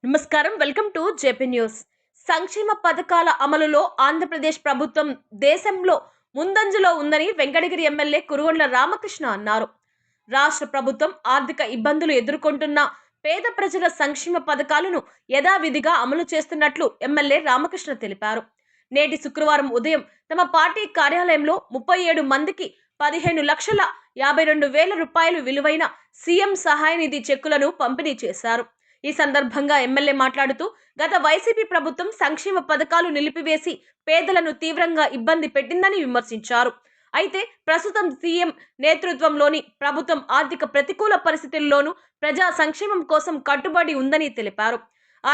నమస్కారం. Welcome to JP news. సంక్షేమ పథకాల అమలులో ఆంధ్రప్రదేశ్ ప్రభుత్వం దేశంలో ముందంజలో ఉందని వెంకటగిరి ఎమ్మెల్యే కురుగొండ్ల రామకృష్ణ అన్నారు. రాష్ట్ర ప్రభుత్వం ఆర్థిక ఇబ్బందులు ఎదుర్కొంటున్న పేద ప్రజల సంక్షేమ పథకాలను యథావిధిగా అమలు చేస్తున్నట్లు ఎమ్మెల్యే రామకృష్ణ తెలిపారు. నేటి శుక్రవారం ఉదయం తమ పార్టీ కార్యాలయంలో 37 మందికి 15,52,000 రూపాయలు విలువైన సీఎం సహాయ నిధి చెక్కులను పంపిణీ చేశారు. ఈ సందర్భంగా ఎమ్మెల్యే మాట్లాడుతూ గత వైసీపీ ప్రభుత్వం సంక్షేమ పథకాలు నిలిపివేసి పేదలను తీవ్రంగా ఇబ్బంది పెట్టిందని విమర్శించారు. అయితే ప్రస్తుతం సీఎం నేతృత్వంలోని ప్రభుత్వం ఆర్థిక ప్రతికూల పరిస్థితుల్లోనూ ప్రజా సంక్షేమం కోసం కట్టుబడి ఉందని తెలిపారు.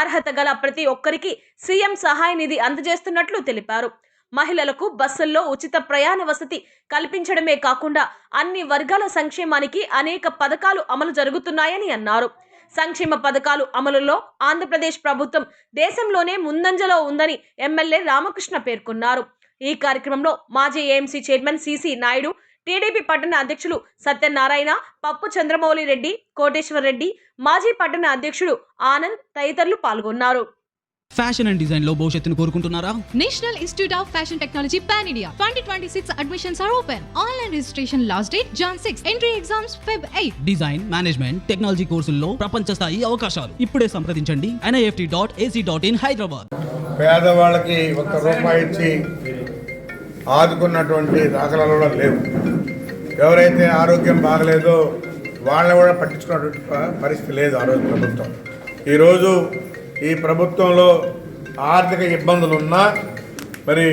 అర్హత గల ప్రతి ఒక్కరికి సీఎం సహాయ నిధి అందజేస్తున్నట్లు తెలిపారు. మహిళలకు బస్సుల్లో ఉచిత ప్రయాణ వసతి కల్పించడమే కాకుండా అన్ని వర్గాల సంక్షేమానికి అనేక పథకాలు అమలు జరుగుతున్నాయని అన్నారు. సంక్షేమ పథకాలు అమలులో ఆంధ్రప్రదేశ్ ప్రభుత్వం దేశంలోనే ముందంజలో ఉందని ఎమ్మెల్యే రామకృష్ణ పేర్కొన్నారు. ఈ కార్యక్రమంలో మాజీ AMC chairman CC Naidu, TDP పట్టణ అధ్యక్షులు సత్యనారాయణ, పప్పు చంద్రమౌళి రెడ్డి, కోటేశ్వర్ రెడ్డి, మాజీ పట్టణ అధ్యక్షుడు ఆనంద్ తదితరులు పాల్గొన్నారు. ఫ్యాషన్ అండ్ డిజైన్ లో భవిష్యత్తును కోరుకుంటున్నారా? National Institute of Fashion Technology pan India 2026 admissions are open. Online registration last date Jan 6. Entry exams Feb 8. Design, management, technology కోర్సుల్లో ప్రపంచ స్థాయి అవకాశాలు. ఇప్పుడే సంప్రదించండి nift.ac.in హైదరాబాద్. పేదవాళ్ళకి ₹1 ఇచ్చి ఆదుకున్నటువంటి దాఖలాలు కూడా లేవు. ఎవరైతే ఆరోగ్యం బాగలేదో వాళ్ళని కూడా పట్టించుకున్నటువంటి పరిస్థితి లేదు ఆ రోజు ప్రభుత్వం. ఈరోజు ఈ ప్రభుత్వంలో ఆర్థిక ఇబ్బందులు ఉన్నా, మరి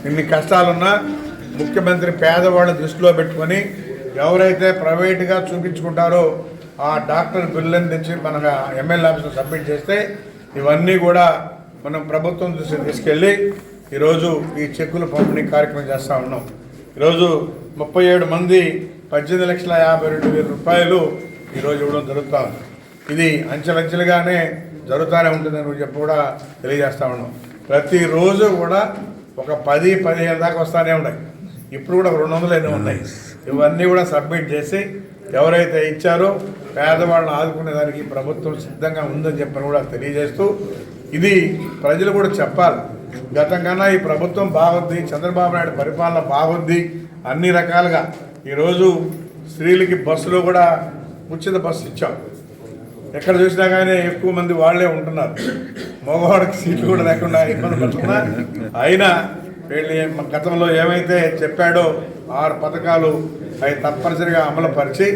ఇన్ని కష్టాలున్నా ముఖ్యమంత్రి పేదవాళ్ళని దృష్టిలో పెట్టుకొని ఎవరైతే ప్రైవేటుగా చూపించుకుంటారో ఆ డాక్టర్ బిల్లుని తెచ్చి మన ఎమ్మెల్యే ఆఫీస్లో సబ్మిట్ చేస్తే ఇవన్నీ కూడా మనం ప్రభుత్వం దృష్టికి తీసుకెళ్ళి ఈరోజు ఈ చెక్కులు పంపిణీ కార్యక్రమం చేస్తూ ఉన్నాం. ఈరోజు 37 మంది 18,52,000 రూపాయలు ఈరోజు ఇవ్వడం జరుగుతూ ఉంది. ఇది అంచెలంచెలుగానే జరుగుతూనే ఉంటుందని చెప్పి కూడా తెలియజేస్తూ ఉన్నాం. ప్రతిరోజు కూడా ఒక 10-15 దాకా వస్తూనే ఉన్నాయి. ఇప్పుడు కూడా 200 ఎన్నో ఉన్నాయి. ఇవన్నీ కూడా సబ్మిట్ చేసి ఎవరైతే ఇచ్చారో పేదవాళ్ళని ఆదుకునే దానికి ప్రభుత్వం సిద్ధంగా ఉందని చెప్పని కూడా తెలియజేస్తూ, ఇది ప్రజలు కూడా చెప్పాలి. గతం కన్నా ఈ ప్రభుత్వం బాగుంది, చంద్రబాబు నాయుడు పరిపాలన బాగుంది అన్ని రకాలుగా. ఈరోజు స్త్రీలకి బస్సులో కూడా ఉచిత బస్సు ఇచ్చాం. ఎక్కడ చూసినా కానీ ఎక్కువ మంది వాళ్ళే ఉంటున్నారు. మగవాడికి సీట్లు కూడా లేకుండా ఇబ్బంది పడుతున్నా అయినా వీళ్ళు గతంలో ఏమైతే చెప్పాడో 6 పథకాలు అవి తప్పనిసరిగా అమలుపరిచి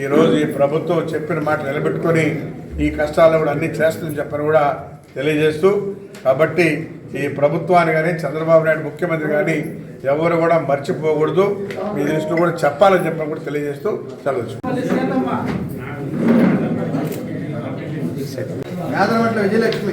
ఈరోజు ఈ ప్రభుత్వం చెప్పిన మాట నిలబెట్టుకొని ఈ కష్టాలు కూడా అన్నీ చేస్తుందని చెప్పని కూడా తెలియజేస్తూ, కాబట్టి ఈ ప్రభుత్వాన్ని కానీ చంద్రబాబు నాయుడు ముఖ్యమంత్రి కానీ ఎవరు కూడా మర్చిపోకూడదు, మీ దృష్టిలో కూడా చెప్పాలని చెప్పని కూడా తెలియజేస్తూ చదవచ్చు. విజయలక్ష్మి